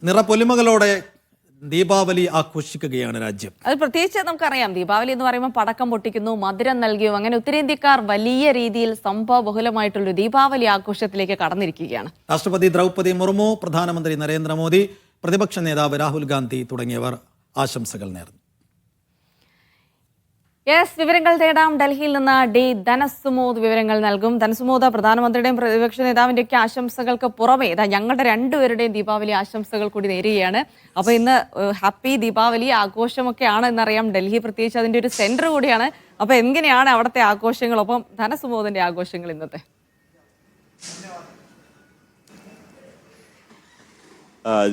നിറപ്പൊലിമകളോടെ ദീപാവലി ആഘോഷിക്കുകയാണ് രാജ്യം. അത് പ്രത്യേകിച്ച് നമുക്കറിയാം, ദീപാവലി എന്ന് പറയുമ്പോൾ പടക്കം പൊട്ടിക്കുന്നു, മധുരം നൽകിയോ, അങ്ങനെ ഉത്തരേന്ത്യക്കാർ വലിയ രീതിയിൽ സംഭവബഹുലമായിട്ടുള്ളൊരു ദീപാവലി ആഘോഷത്തിലേക്ക് കടന്നിരിക്കുകയാണ്. രാഷ്ട്രപതി ദ്രൗപദി മുർമു, പ്രധാനമന്ത്രി നരേന്ദ്രമോദി, പ്രതിപക്ഷ നേതാവ് രാഹുൽ ഗാന്ധി തുടങ്ങിയവർ ആശംസകൾ നേർന്നു. വിവരങ്ങൾ തേടാം. ഡൽഹിയിൽ നിന്ന് ഡി ധനസുമോദ് വിവരങ്ങൾ നൽകും. ധനസുമോദ്, പ്രധാനമന്ത്രിയുടെയും പ്രതിപക്ഷ നേതാവിന്റെ ഒക്കെ ആശംസകൾക്ക് പുറമെ ഞങ്ങളുടെ രണ്ടുപേരുടെയും ദീപാവലി ആശംസകൾ കൂടി നേരുകയാണ്. അപ്പൊ ഇന്ന് ഹാപ്പി ദീപാവലി ആഘോഷമൊക്കെയാണ് എന്നറിയാം. ഡൽഹി പ്രത്യേകിച്ച് അതിന്റെ ഒരു സെന്റർ കൂടിയാണ്. അപ്പൊ എങ്ങനെയാണ് അവിടുത്തെ ആഘോഷങ്ങൾ, ഒപ്പം ധനസുമോദിന്റെ ആഘോഷങ്ങൾ ഇന്നത്തെ?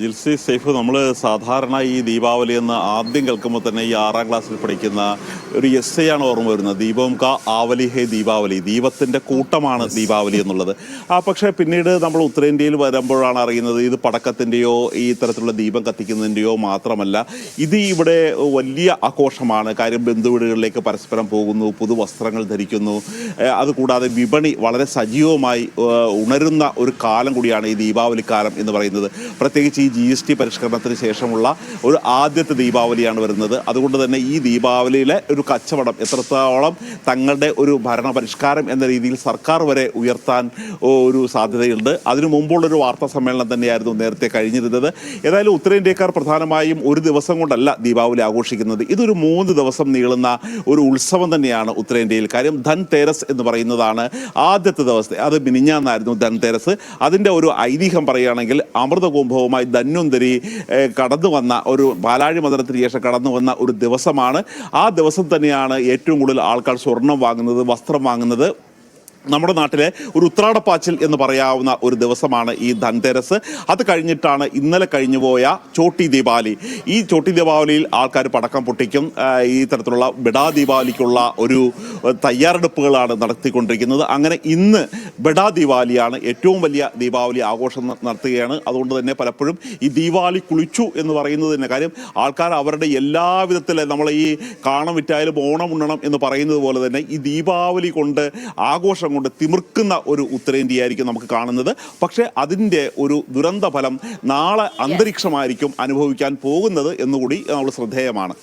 ജിൽസി, സൈഫ്, നമ്മൾ സാധാരണ ഈ ദീപാവലി എന്ന് ആദ്യം കേൾക്കുമ്പോൾ തന്നെ ഈ 6ാം ക്ലാസ്സിൽ പഠിക്കുന്ന ഒരു എസ് ആണ് ഓർമ്മ വരുന്നത്. ദീപം കാ ആവലി ഹേ ദീപാവലി, ദീപത്തിൻ്റെ കൂട്ടമാണ് ദീപാവലി എന്നുള്ളത്. പക്ഷേ പിന്നീട് നമ്മൾ ഉത്തരേന്ത്യയിൽ വരുമ്പോഴാണ് അറിയുന്നത് ഇത് പടക്കത്തിൻ്റെയോ ഈ തരത്തിലുള്ള ദീപം കത്തിക്കുന്നതിൻ്റെയോ മാത്രമല്ല, ഇത് ഇവിടെ വലിയ ആഘോഷമാണ്. കാര്യം ബന്ധുവീടുകളിലേക്ക് പരസ്പരം പോകുന്നു, പുതുവസ്ത്രങ്ങൾ ധരിക്കുന്നു. അതുകൂടാതെ വിപണി വളരെ സജീവമായി ഉണരുന്ന ഒരു കാലം കൂടിയാണ് ഈ ദീപാവലി കാലം എന്ന് പറയുന്നത്. പ്രത്യേകിച്ച് ഈ GST പരിഷ്കരണത്തിന് ശേഷമുള്ള ഒരു ആദ്യത്തെ ദീപാവലിയാണ് വരുന്നത്. അതുകൊണ്ട് തന്നെ ഈ ദീപാവലിയിലെ ഒരു കച്ചവടം എത്രത്തോളം തങ്ങളുടെ ഒരു ഭരണ പരിഷ്കാരം എന്ന രീതിയിൽ സർക്കാർ വരെ ഉയർത്താൻ ഒരു സാധ്യതയുണ്ട്. അതിനു മുമ്പുള്ളൊരു വാർത്താ സമ്മേളനം തന്നെയായിരുന്നു നേരത്തെ കഴിഞ്ഞിരുന്നത്. ഏതായാലും ഉത്തരേന്ത്യക്കാർ പ്രധാനമായും ഒരു ദിവസം കൊണ്ടല്ല ദീപാവലി ആഘോഷിക്കുന്നത്. ഇതൊരു 3 ദിവസം നീളുന്ന ഒരു ഉത്സവം തന്നെയാണ് ഉത്തരേന്ത്യയിൽ. കാര്യം ധൻ തേരസ് എന്ന് പറയുന്നതാണ് ആദ്യത്തെ ദിവസത്തെ. അത് മിനിഞ്ഞാന്നായിരുന്നു ധൻ തേരസ്. അതിൻ്റെ ഒരു ഐതിഹ്യം പറയുകയാണെങ്കിൽ അമൃതകുംഭവുമായി ധന്വന്തരി കടന്നു വന്ന ഒരു പാലാഴി മദനത്തിന് ശേഷം കടന്നു വന്ന ഒരു ദിവസമാണ്. ആ ദിവസം തന്നെയാണ് ഏറ്റവും കൂടുതൽ ആൾക്കാർ സ്വർണം വാങ്ങുന്നത്, വസ്ത്രം വാങ്ങുന്നത്. നമ്മുടെ നാട്ടിലെ ഒരു ഉത്രാടപ്പാച്ചിൽ എന്ന് പറയാവുന്ന ഒരു ദിവസമാണ് ഈ ധൻതേരസ്. അത് കഴിഞ്ഞിട്ടാണ് ഇന്നലെ കഴിഞ്ഞുപോയ ചോട്ടി ദീപാവലി. ഈ ചോട്ടി ദീപാവലിയിൽ ആൾക്കാർ പടക്കം പൊട്ടിക്കും. ഈ തരത്തിലുള്ള ബെഡാ ദീപാവലിക്കുള്ള ഒരു തയ്യാറെടുപ്പുകളാണ് നടത്തിക്കൊണ്ടിരിക്കുന്നത്. അങ്ങനെ ഇന്ന് ബെഡാ ദീപാവലിയാണ്, ഏറ്റവും വലിയ ദീപാവലി ആഘോഷം നടത്തുകയാണ്. അതുകൊണ്ട് തന്നെ പലപ്പോഴും ഈ ദീപാവലി കുളിച്ചു എന്ന് പറയുന്നത് തന്നെ കാര്യം ആൾക്കാർ അവരുടെ എല്ലാവിധത്തിലെ നമ്മൾ ഈ കാണം വിറ്റായാലും ഓണം ഉണ്ണണം എന്ന് പറയുന്നത് പോലെ തന്നെ ഈ ദീപാവലി കൊണ്ട് ആഘോഷം കൊണ്ട് തിമിർക്കുന്ന ഒരു ഉത്തരേന്ത്യയായിരിക്കും നമുക്ക് കാണുന്നത്. പക്ഷേ അതിൻ്റെ ഒരു ദുരന്ത ഫലം നാളെ അന്തരീക്ഷമായിരിക്കും അനുഭവിക്കാൻ പോകുന്നത് എന്നുകൂടി നമ്മൾ ശ്രദ്ധേയമാണ്.